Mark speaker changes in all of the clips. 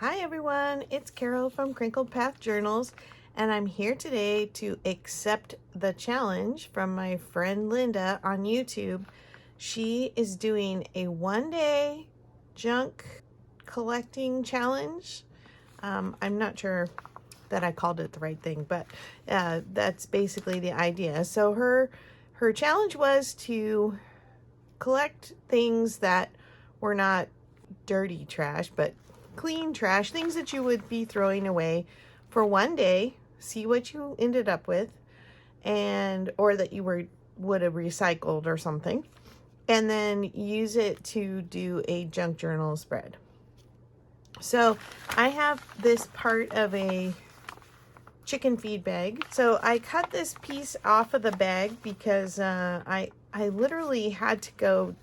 Speaker 1: Hi everyone, it's Carol from Crinkled Path Journals, and I'm here today to accept the challenge from my friend Linda on YouTube. She is doing a one-day junk collecting challenge. I'm not sure that I called it the right thing, but that's basically the idea. So her challenge was to collect things that were not dirty trash, but clean trash, things that you would be throwing away for one day, see what you ended up with, and or that you would have recycled or something, and then use it to do a junk journal spread. So I have this part of a chicken feed bag. So I cut this piece off of the bag because I literally had to go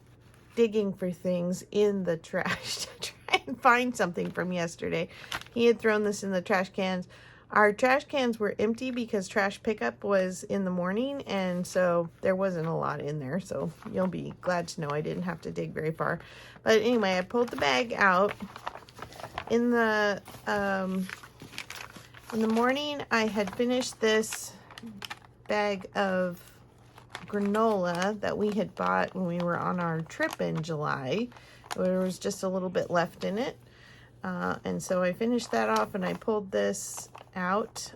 Speaker 1: digging for things in the trash to try and find something from yesterday. He had thrown this in the trash cans. Our trash cans were empty because trash pickup was in the morning, and so there wasn't a lot in there. So you'll be glad to know I didn't have to dig very far. But anyway, I pulled the bag out. In the morning, I had finished this bag of granola that we had bought when we were on our trip in July. There was just a little bit left in it. And so I finished that off and I pulled this out.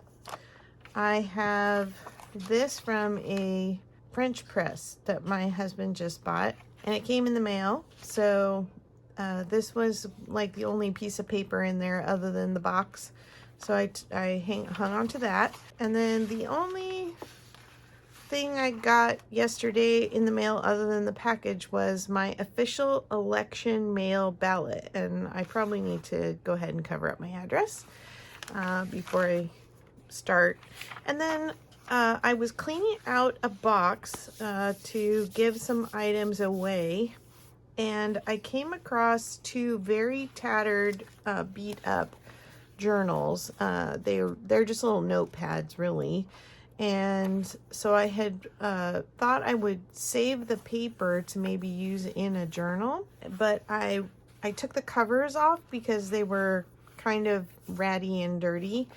Speaker 1: I have this from a French press that my husband just bought, and it came in the mail. So this was like the only piece of paper in there other than the box. So I hung on to that. And then the only thing I got yesterday in the mail other than the package was my official election mail ballot, and I probably need to go ahead and cover up my address before I start. And then I was cleaning out a box to give some items away, and I came across two very tattered, beat up journals. They're just little notepads, really. And so I had thought I would save the paper to maybe use in a journal, but I took the covers off because they were kind of ratty and dirty.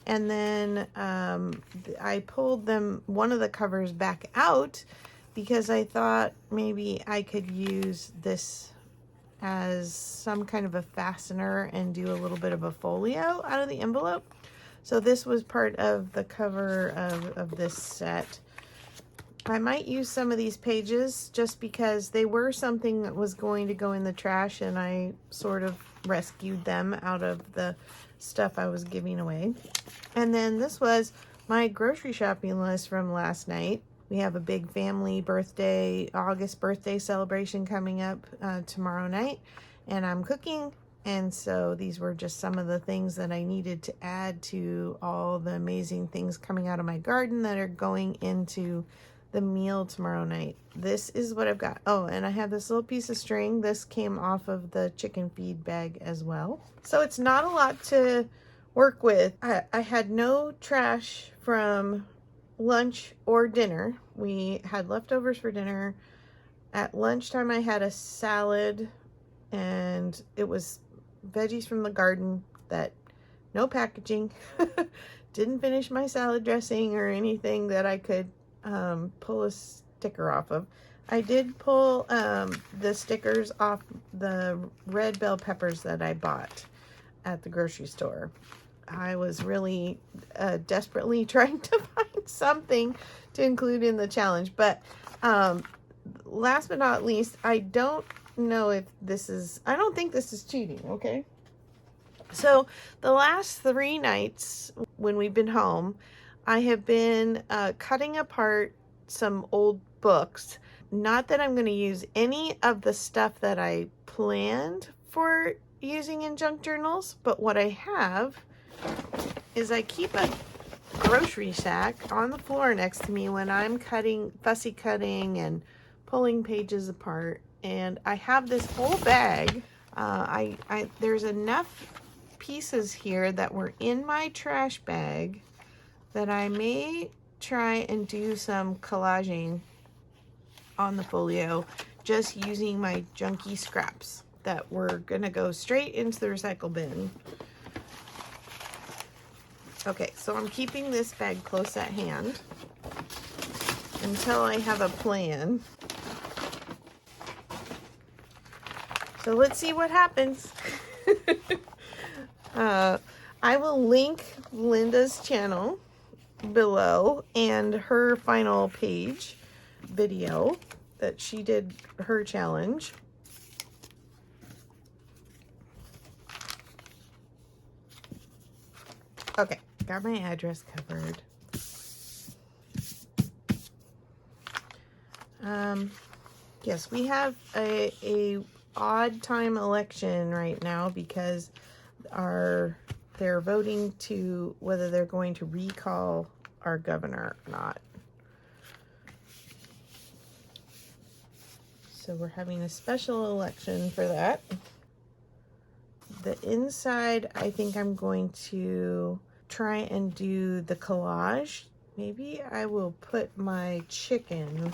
Speaker 1: And then I pulled one of the covers back out because I thought maybe I could use this as some kind of a fastener and do a little bit of a folio out of the envelope. So this was part of the cover of this set. I might use some of these pages just because they were something that was going to go in the trash, and I sort of rescued them out of the stuff I was giving away. And then this was my grocery shopping list from last night. We have a big family birthday, August birthday celebration coming up tomorrow night, and I'm cooking. And so these were just some of the things that I needed to add to all the amazing things coming out of my garden that are going into the meal tomorrow night. This is what I've got. Oh, and I have this little piece of string. This came off of the chicken feed bag as well. So it's not a lot to work with. I had no trash from lunch or dinner. We had leftovers for dinner. At lunchtime, I had a salad, and it was veggies from the garden, that no packaging. Didn't finish my salad dressing or anything that I could pull a sticker off of. I did pull the stickers off the red bell peppers that I bought at the grocery store. I was really desperately trying to find something to include in the challenge. But last but not least, I don't know if this is, I don't think this is cheating, okay? So the last 3 nights when we've been home, I have been cutting apart some old books. Not that I'm going to use any of the stuff that I planned for using in junk journals, but what I have is I keep a grocery sack on the floor next to me when I'm fussy cutting and pulling pages apart. And I have this whole bag. There's enough pieces here that were in my trash bag that I may try and do some collaging on the folio just using my junky scraps that were gonna go straight into the recycle bin. Okay, so I'm keeping this bag close at hand until I have a plan. So let's see what happens. I will link Linda's channel below and her final page video that she did her challenge. Okay, got my address covered. Yes, we have a odd time election right now because they're voting to whether they're going to recall our governor or not. So we're having a special election for that. The inside, I think I'm going to try and do the collage. Maybe I will put my chicken.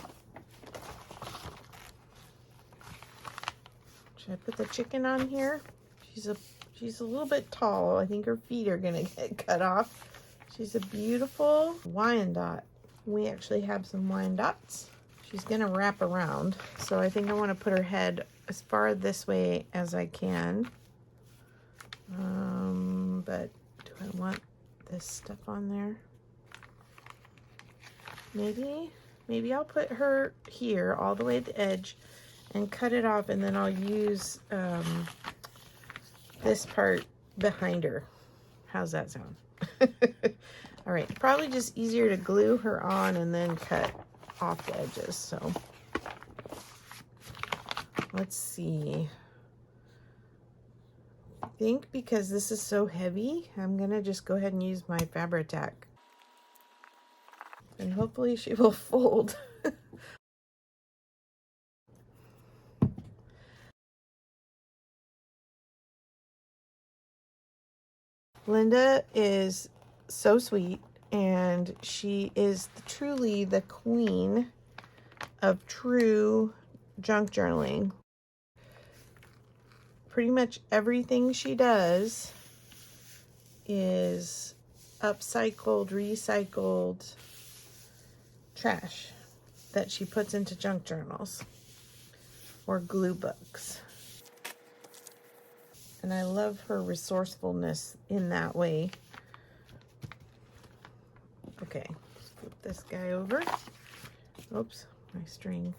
Speaker 1: Should I put the chicken on here? She's a little bit tall. I think her feet are gonna get cut off. She's a beautiful Wyandotte. We actually have some Wyandottes. She's gonna wrap around. So I think I wanna put her head as far this way as I can. But do I want this stuff on there? Maybe I'll put her here all the way to the edge and cut it off, and then I'll use this part behind her. How's that sound? All right, probably just easier to glue her on and then cut off the edges. So let's see. I think because this is so heavy, I'm gonna just go ahead and use my Fabri-Tac. And hopefully she will fold. Linda is so sweet, and she is truly the queen of true junk journaling. Pretty much everything she does is upcycled, recycled trash that she puts into junk journals or glue books. And I love her resourcefulness in that way. Okay, let's flip this guy over. Oops, my string.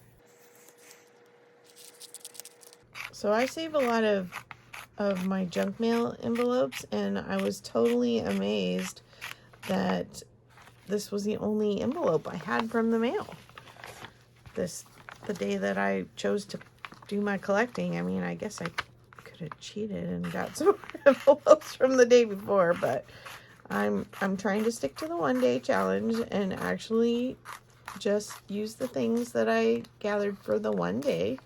Speaker 1: So I save a lot of my junk mail envelopes, and I was totally amazed that this was the only envelope I had from the mail. The day that I chose to do my collecting. I mean, I guess I could have cheated and got some envelopes from the day before, but I'm trying to stick to the 1-day challenge and actually just use the things that I gathered for the 1 day.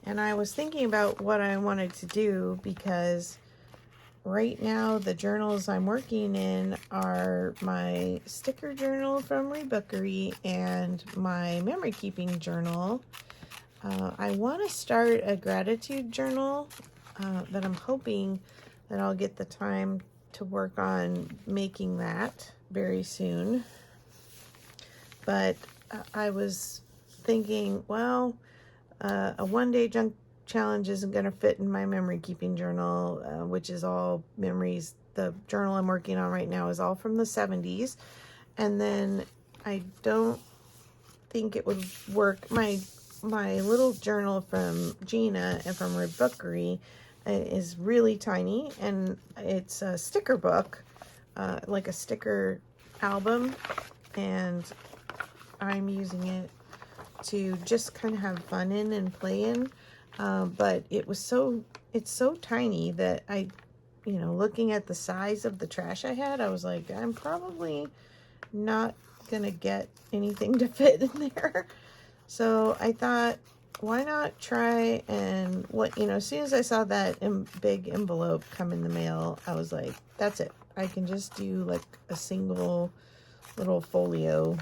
Speaker 1: And I was thinking about what I wanted to do, because right now the journals I'm working in are my sticker journal from Rebookery and my memory keeping journal. I want to start a gratitude journal that I'm hoping that I'll get the time to work on making that very soon. But I was thinking, well, a 1-day junk challenge isn't going to fit in my memory keeping journal, which is all memories. The journal I'm working on right now is all from the 70s. And then I don't think it would work. My little journal from Gina and from Rebookery is really tiny, and it's a sticker book, like a sticker album, and I'm using it to just kind of have fun in and play in, but it's so tiny that I, looking at the size of the trash I had, I was like, I'm probably not gonna get anything to fit in there. So I thought, why not try and as soon as I saw that big envelope come in the mail, I was like, that's it. I can just do like a single little folio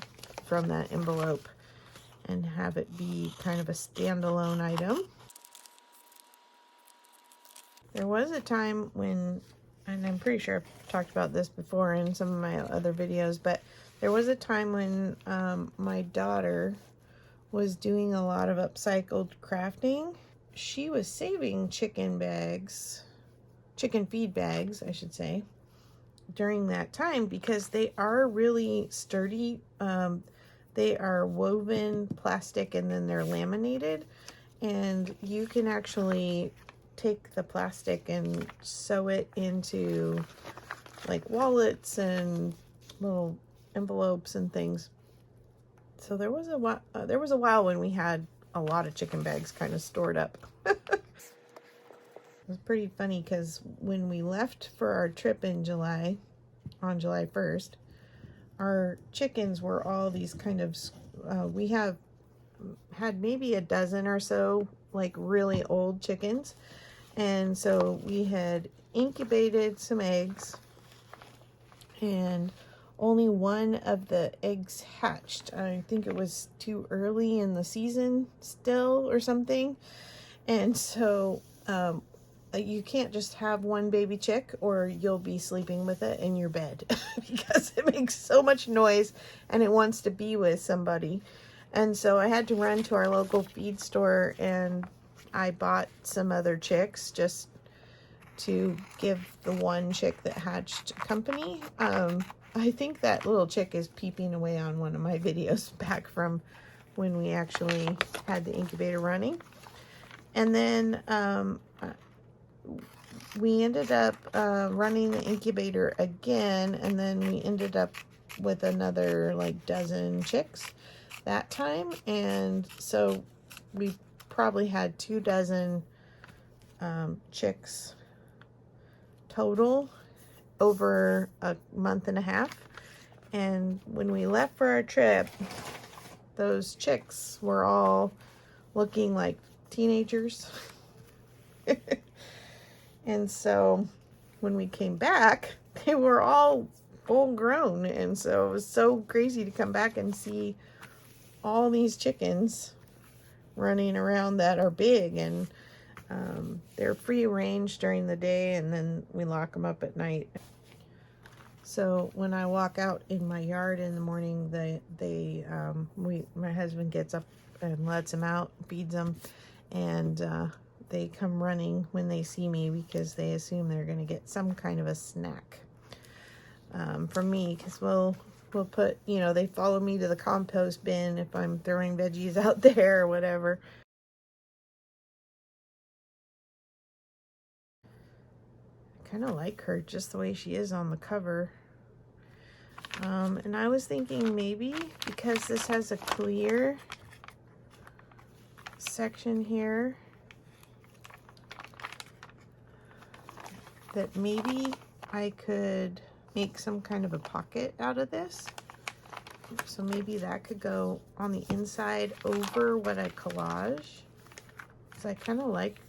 Speaker 1: from that envelope. and have it be kind of a standalone item. There was a time when, and I'm pretty sure I've talked about this before in some of my other videos, but there was a time when my daughter was doing a lot of upcycled crafting. She was saving chicken feed bags, I should say, during that time because they are really sturdy. They are woven plastic and then they're laminated, and you can actually take the plastic and sew it into like wallets and little envelopes and things. So there was a while when we had a lot of chicken bags kind of stored up. It was pretty funny because when we left for our trip in July, on July 1st, our chickens were all these kind of, we had maybe a dozen or so like really old chickens. And so we had incubated some eggs, and only one of the eggs hatched. I think it was too early in the season still or something. And so you can't just have one baby chick or you'll be sleeping with it in your bed because it makes so much noise and it wants to be with somebody. And so I had to run to our local feed store and I bought some other chicks just to give the one chick that hatched company. I think that little chick is peeping away on one of my videos back from when we actually had the incubator running. And then we ended up running the incubator again, and then we ended up with another like dozen chicks that time. And so we probably had 2 dozen chicks total over a month and a half. And when we left for our trip, those chicks were all looking like teenagers. And so when we came back, they were all full grown. And so it was so crazy to come back and see all these chickens running around that are big, and they're free range during the day, and then we lock them up at night. So when I walk out in my yard in the morning, my husband gets up and lets them out, feeds them, and they come running when they see me because they assume they're going to get some kind of a snack from me, because we'll put, they follow me to the compost bin if I'm throwing veggies out there or whatever. I kind of like her just the way she is on the cover. And I was thinking maybe because this has a clear section here, that maybe I could make some kind of a pocket out of this. So maybe that could go on the inside over what I collage. So I kind of like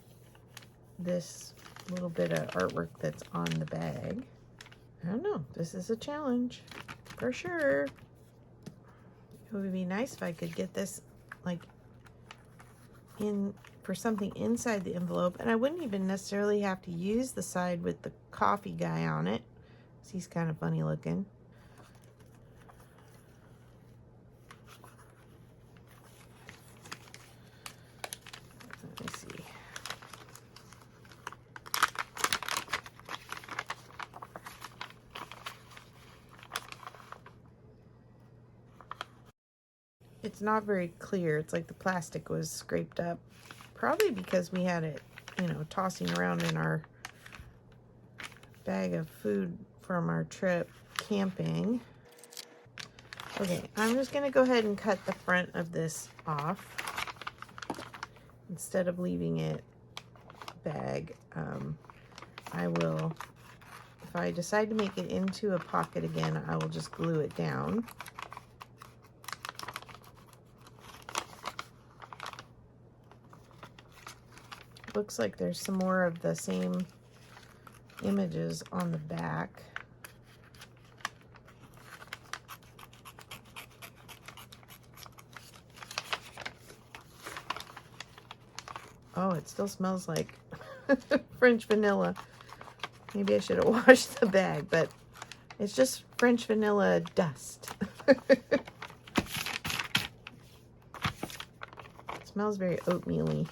Speaker 1: this little bit of artwork that's on the bag. I don't know. This is a challenge for sure. It would be nice if I could get this like in for something inside the envelope, and I wouldn't even necessarily have to use the side with the coffee guy on it. He's kind of funny looking. Let me see. It's not very clear. It's like the plastic was scraped up, probably because we had it, tossing around in our bag of food from our trip camping. Okay, I'm just going to go ahead and cut the front of this off instead of leaving it bag. I will, if I decide to make it into a pocket again, I will just glue it down. Looks like there's some more of the same images on the back. Oh, it still smells like French vanilla. Maybe I should have washed the bag, but it's just French vanilla dust. It smells very oatmeal-y.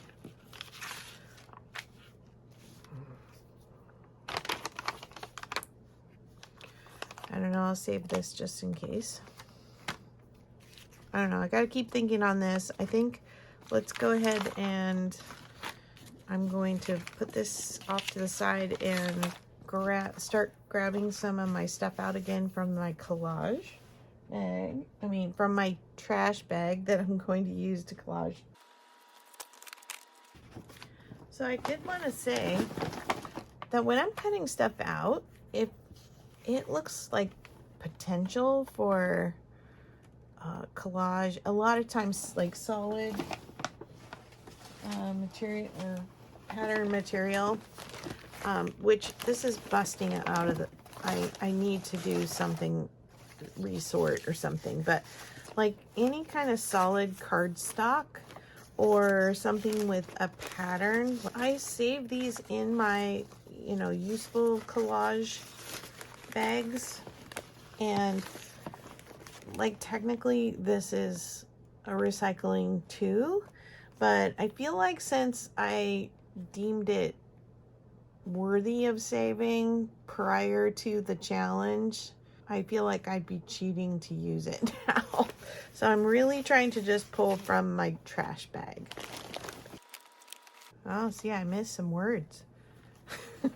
Speaker 1: I don't know, I'll save this just in case. I don't know, I gotta keep thinking on this. I think let's go ahead and I'm going to put this off to the side and start grabbing some of my stuff out again from my collage bag. I mean, from my trash bag that I'm going to use to collage. So I did want to say that when I'm cutting stuff out, if it looks like potential for collage, a lot of times like solid material or pattern material, which this is busting it out of the, I need to do something, resort or something, but like any kind of solid cardstock or something with a pattern, I save these in my, you know, useful collage bags. And like technically this is a recycling too, but I feel like since I deemed it worthy of saving prior to the challenge, I feel like I'd be cheating to use it now. So I'm really trying to just pull from my trash bag. Oh, see, I missed some words. I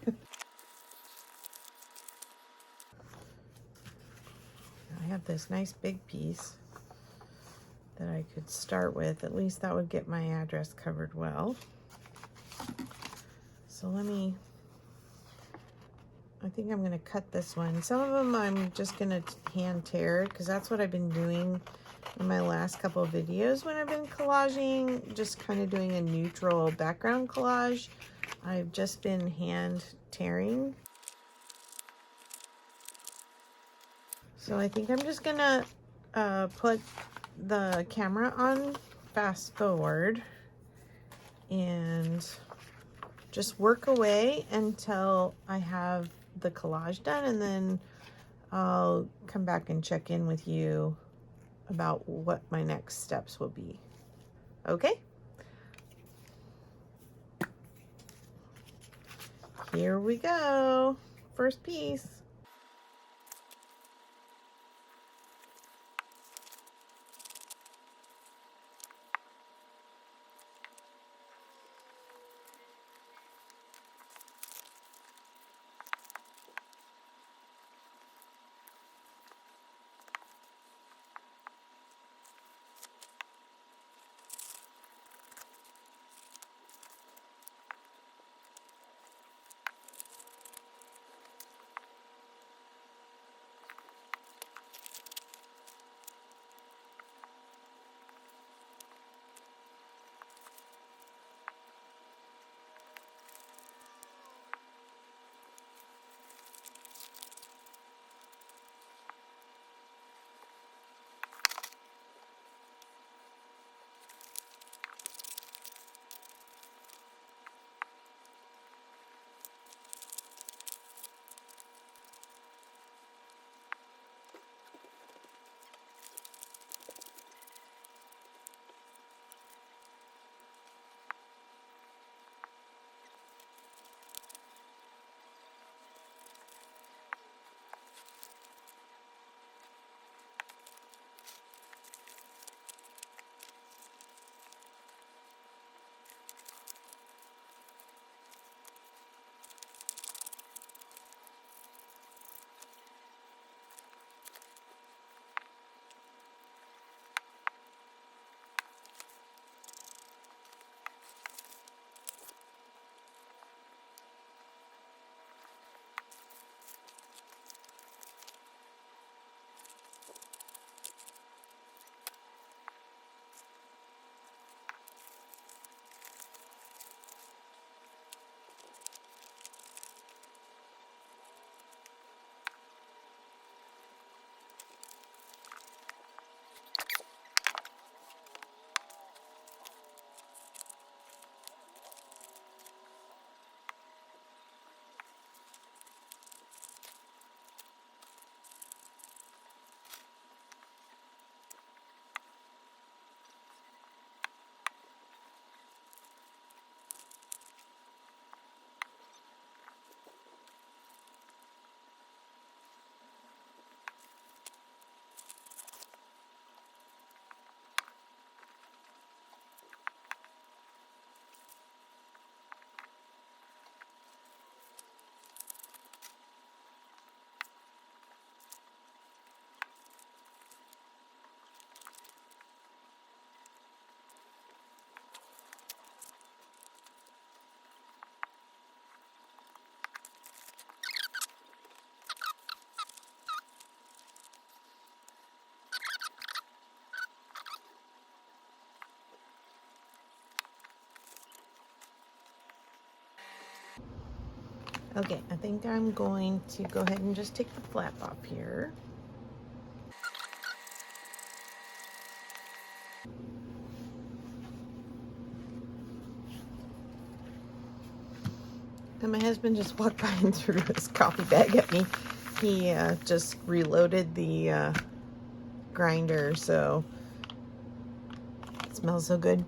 Speaker 1: have this nice big piece that I could start with. At least that would get my address covered well. So I think I'm going to cut this one. Some of them I'm just going to hand tear because that's what I've been doing in my last couple of videos when I've been collaging, just kind of doing a neutral background collage. I've just been hand tearing. So I think I'm just going to put the camera on fast forward and just work away until I have the collage done, and then I'll come back and check in with you about what my next steps will be. Okay? Here we go. First piece. Okay, I think I'm going to go ahead and just take the flap off here. And my husband just walked by and threw his coffee bag at me. He just reloaded the grinder, so it smells so good.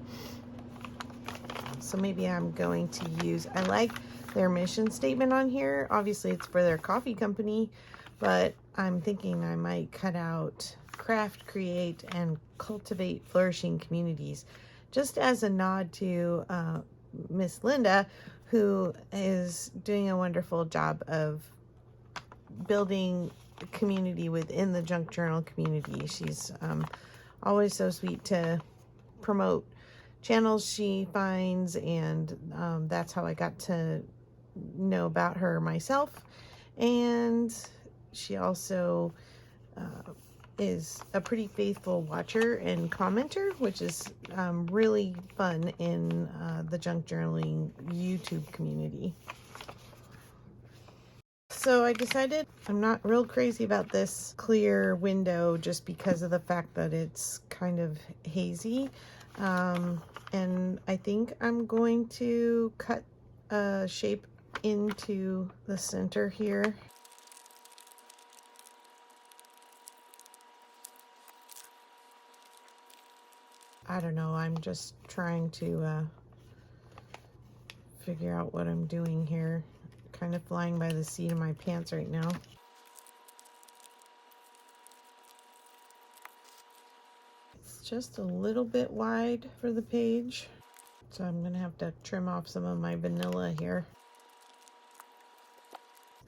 Speaker 1: So maybe I'm going to use, I like their mission statement on here. Obviously it's for their coffee company, but I'm thinking I might cut out craft, create, and cultivate flourishing communities, just as a nod to Miss Linda, who is doing a wonderful job of building community within the Junk Journal community. She's always so sweet to promote channels she finds, and that's how I got to know about her myself. And she also is a pretty faithful watcher and commenter, which is really fun in the junk journaling YouTube community. So I decided I'm not real crazy about this clear window just because of the fact that it's kind of hazy. And I think I'm going to cut a shape into the center here. I don't know, I'm just trying to figure out what I'm doing here. Kind of flying by the seat of my pants right now. It's just a little bit wide for the page, so I'm gonna have to trim off some of my vanilla here.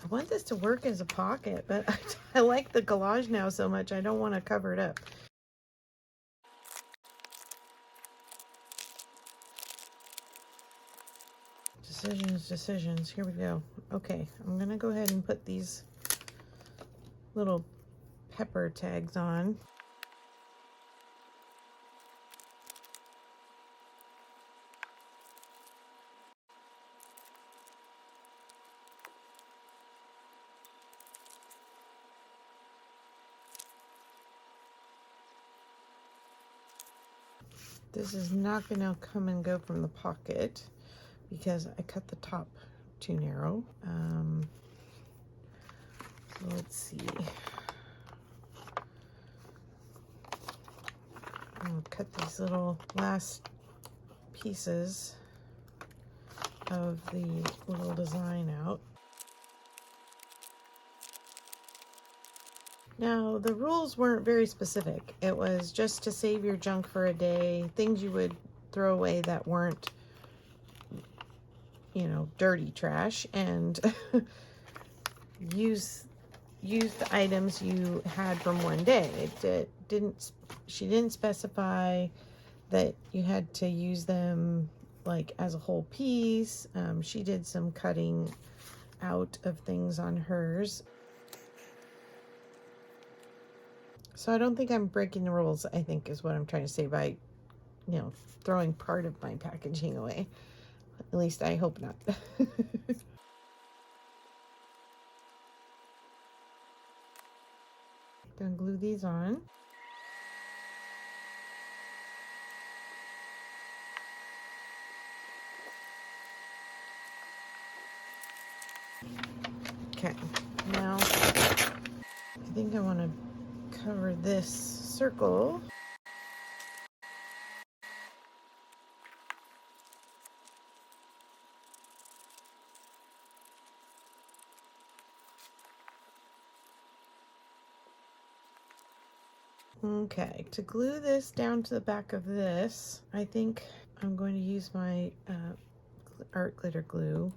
Speaker 1: I want this to work as a pocket, but I like the collage now so much I don't want to cover it up. Decisions. Here we go. Okay, I'm gonna go ahead and put these little pepper tags on. This is not gonna come and go from the pocket because I cut the top too narrow. So let's see. I'll cut these little last pieces of the little design out. Now, the rules weren't very specific. It was just to save your junk for a day, things you would throw away that weren't, you know, dirty trash, and use the items you had from one day. She didn't specify that you had to use them like as a whole piece. She did some cutting out of things on hers. So I don't think I'm breaking the rules, I think is what I'm trying to say by, you know, throwing part of my packaging away. At least I hope not. Gonna glue these on. Okay, now I think I want to cover this circle. Okay, to glue this down to the back of this, I think I'm going to use my art glitter glue,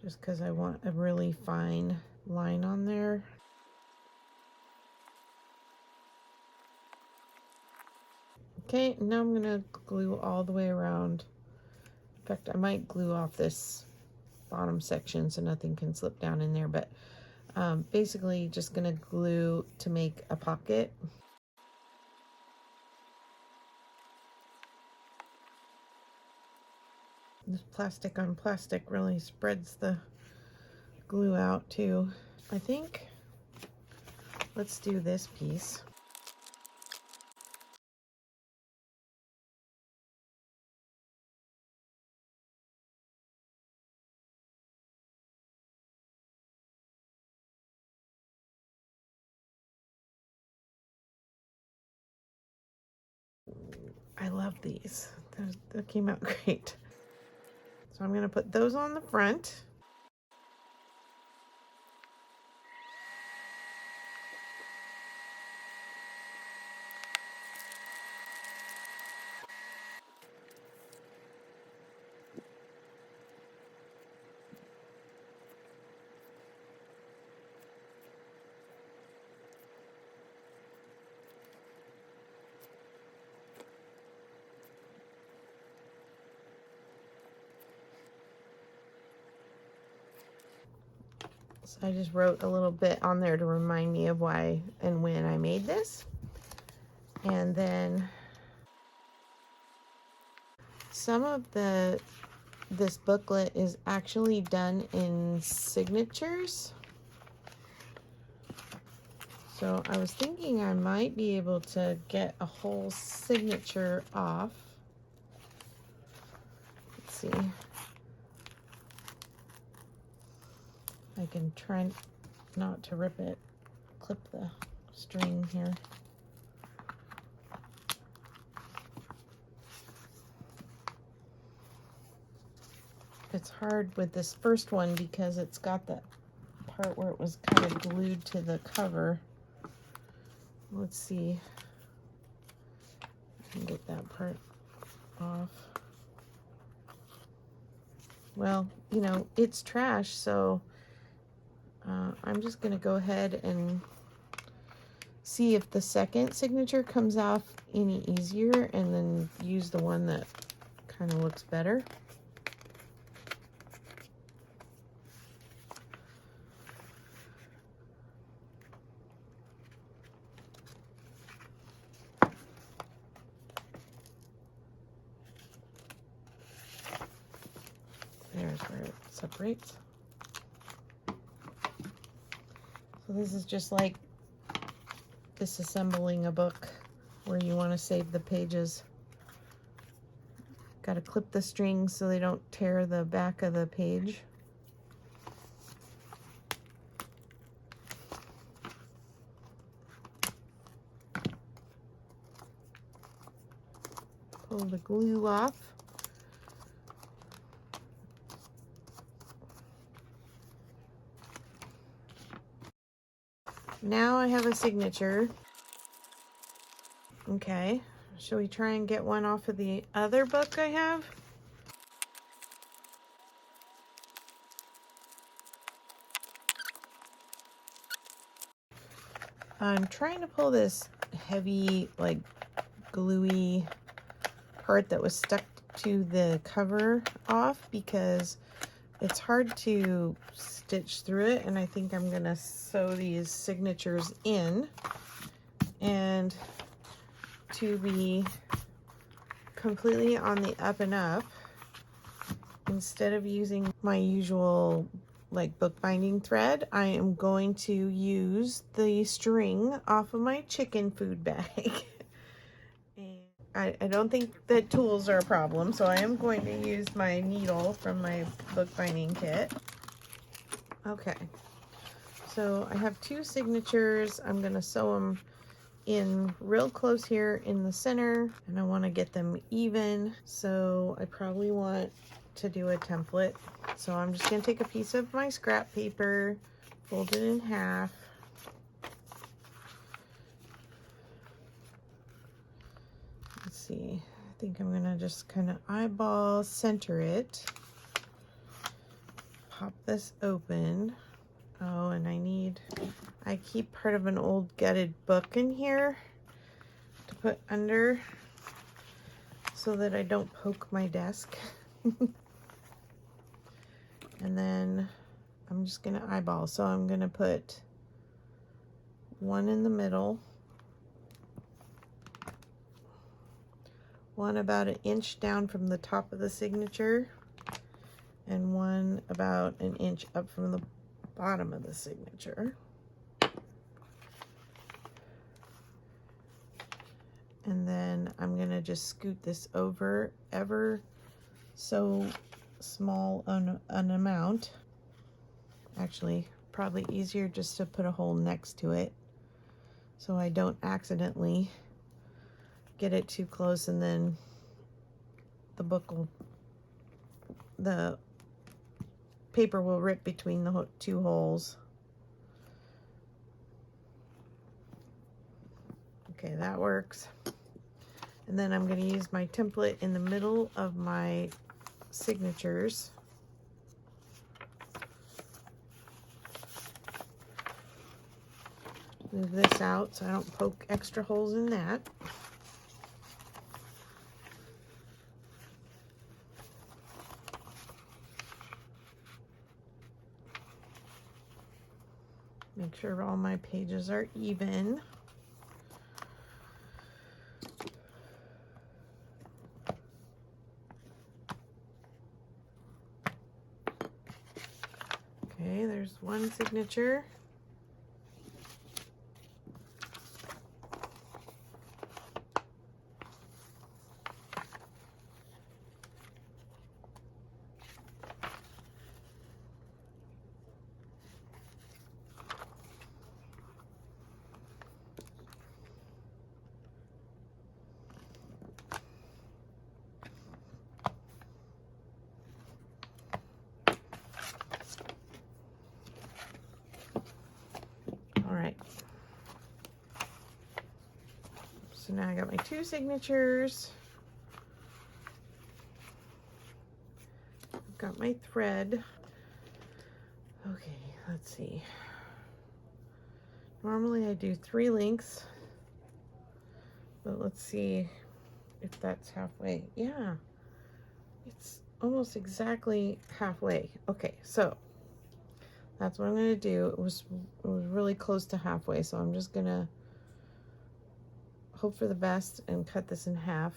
Speaker 1: just because I want a really fine line on there. Okay, now I'm gonna glue all the way around. In fact, I might glue off this bottom section so nothing can slip down in there, but basically just gonna glue to make a pocket. This plastic on plastic really spreads the glue out too. I think let's do this piece. I love these. That came out great. So I'm going to put those on the front. So I just wrote a little bit on there to remind me of why and when I made this. And then some of this booklet is actually done in signatures. So I was thinking I might be able to get a whole signature off. Let's see. I can try not to rip it. Clip the string here. It's hard with this first one because it's got that part where it was kind of glued to the cover. Let's see. I can get that part off. Well, you know, it's trash, so I'm just going to go ahead and see if the second signature comes off any easier and then use the one that kind of looks better. There's where it separates. So this is just like disassembling a book where you want to save the pages. Got to clip the strings so they don't tear the back of the page. Pull the glue off. Now I have a signature. Okay, shall we try and get one off of the other book I have? I'm trying to pull this heavy, like gluey part that was stuck to the cover off because it's hard to stitch through it, and I think I'm gonna sew these signatures in. And to be completely on the up and up, instead of using my usual like bookbinding thread, I am going to use the string off of my chicken food bag. And I don't think that tools are a problem, so I am going to use my needle from my bookbinding kit. Okay, so I have two signatures. I'm going to sew them in real close here in the center, and I want to get them even, so I probably want to do a template. So I'm just going to take a piece of my scrap paper, fold it in half, let's see, I think I'm going to just kind of eyeball center it, pop this open. Oh, and I keep part of an old gutted book in here to put under so that I don't poke my desk. And then I'm just gonna eyeball. So I'm gonna put one in the middle, one about an inch down from the top of the signature, and one about an inch up from the bottom of the signature. And then I'm gonna just scoot this over ever so small an amount. Actually, probably easier just to put a hole next to it so I don't accidentally get it too close and then the paper will rip between the two holes. Okay, that works. And then I'm going to use my template in the middle of my signatures. Move this out so I don't poke extra holes in that. Make sure all my pages are even. Okay, there's one signature. All right. So now I got my two signatures. I've got my thread. Okay, let's see. Normally I do 3 lengths, but let's see if that's halfway. Yeah, it's almost exactly halfway. Okay, so that's what I'm gonna do. It was really close to halfway, so I'm just gonna hope for the best and cut this in half.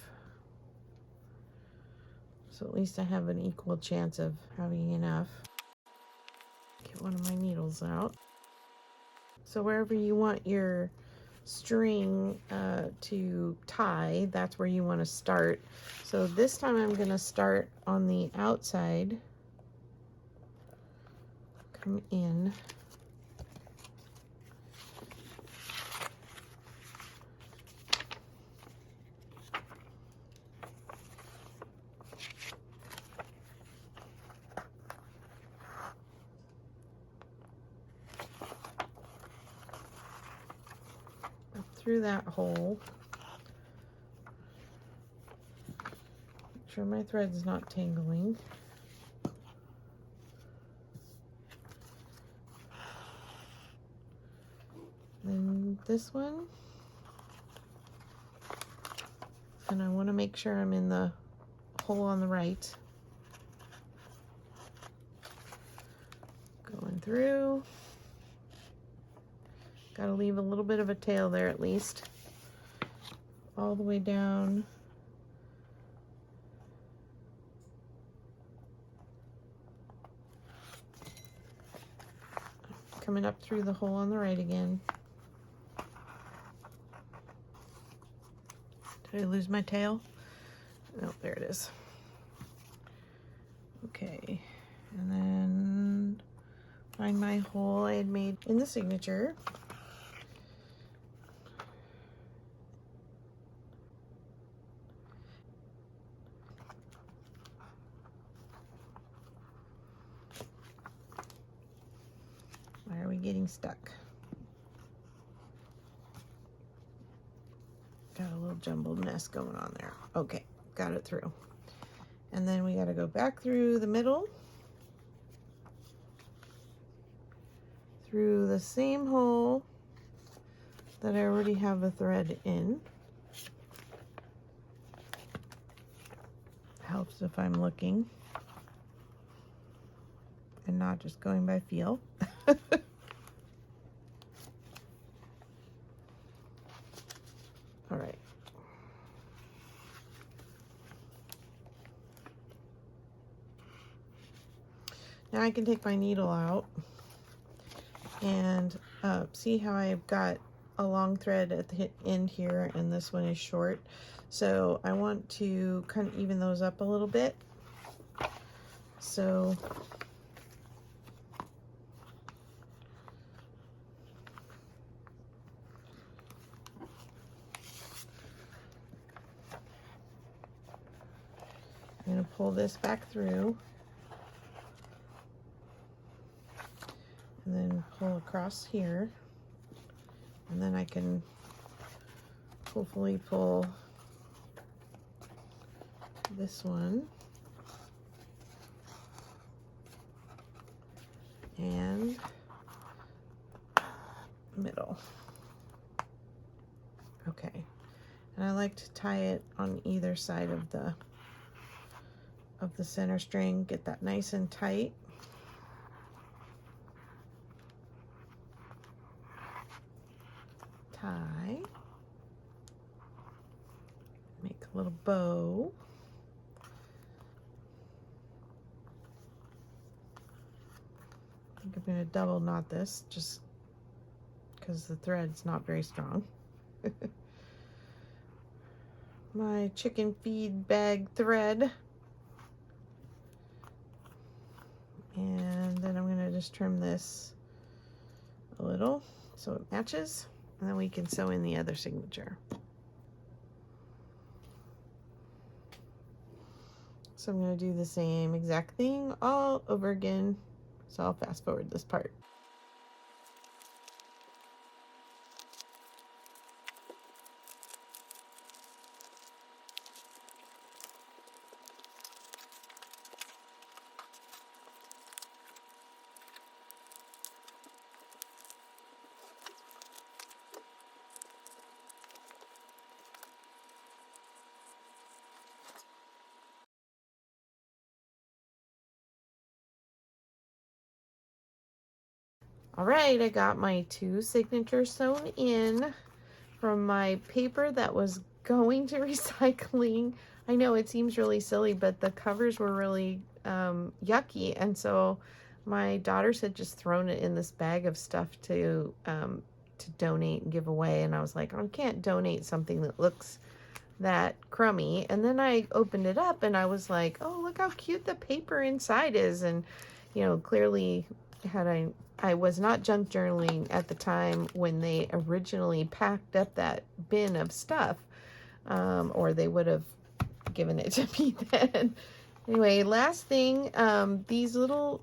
Speaker 1: So at least I have an equal chance of having enough. Get one of my needles out. So wherever you want your string to tie, that's where you want to start. So this time I'm going to start on the outside, come in, through that hole. Make sure my thread's not tangling. Then this one. And I want to make sure I'm in the hole on the right. Going through. Got to leave a little bit of a tail there at least. All the way down. Coming up through the hole on the right again. Did I lose my tail? Oh, there it is. Okay, and then find my hole I had made in the signature. Why are we getting stuck? Got a little jumbled mess going on there. Okay, got it through. And then we got to go back through the middle, through the same hole that I already have a thread in. Helps if I'm looking and not just going by feel. All right. Now I can take my needle out and see how I've got a long thread at the end here and this one is short. So I want to kind of even those up a little bit. So I'm going to pull this back through and then pull across here, and then I can hopefully pull this one and middle. Okay, and I like to tie it on either side of the center string, get that nice and tight. Tie, make a little bow. I think I'm going to double knot this just because the thread's not very strong. My chicken feed bag thread. And then I'm going to just trim this a little so it matches, and then we can sew in the other signature. So I'm going to do the same exact thing all over again. So I'll fast forward this part. All right, I got my 2 signatures sewn in from my paper that was going to recycling. I know it seems really silly, but the covers were really yucky, and so my daughters had just thrown it in this bag of stuff to donate and give away, and I was like, I can't donate something that looks that crummy. And then I opened it up and I was like, oh, look how cute the paper inside is. And you know, clearly I was not junk journaling at the time when they originally packed up that bin of stuff, or they would have given it to me then. Anyway, last thing, these little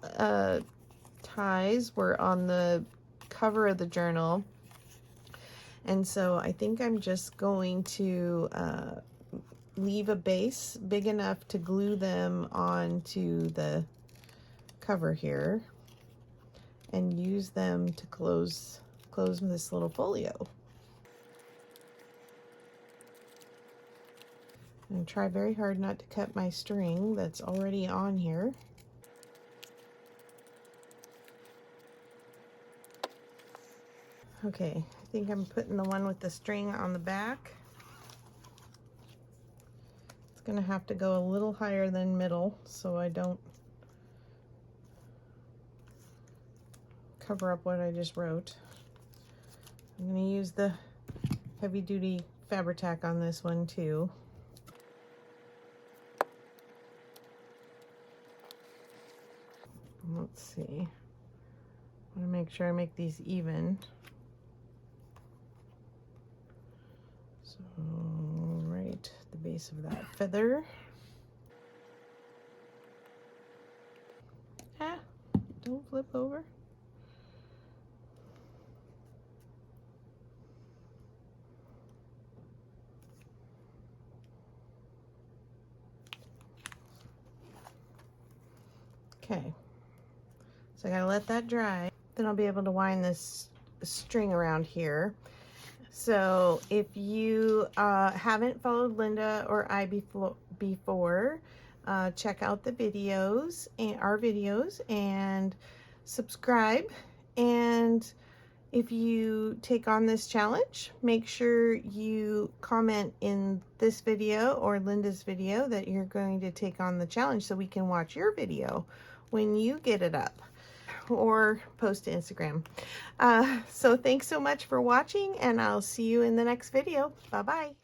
Speaker 1: ties were on the cover of the journal, and so I think I'm just going to leave a base big enough to glue them onto the cover here and use them to close this little folio. I'm going to try very hard not to cut my string that's already on here. Okay, I think I'm putting the one with the string on the back. It's going to have to go a little higher than middle so I don't cover up what I just wrote. I'm going to use the heavy duty Fabri-Tac on this one too. Let's see. I want to make sure I make these even. So right at the base of that feather. Ah, don't flip over. Okay, so I gotta let that dry. Then I'll be able to wind this string around here. So if you haven't followed Linda or I before, check out the videos and our videos and subscribe. And if you take on this challenge, make sure you comment in this video or Linda's video that you're going to take on the challenge so we can watch your video when you get it up or post to Instagram. So thanks so much for watching, and I'll see you in the next video. Bye-bye.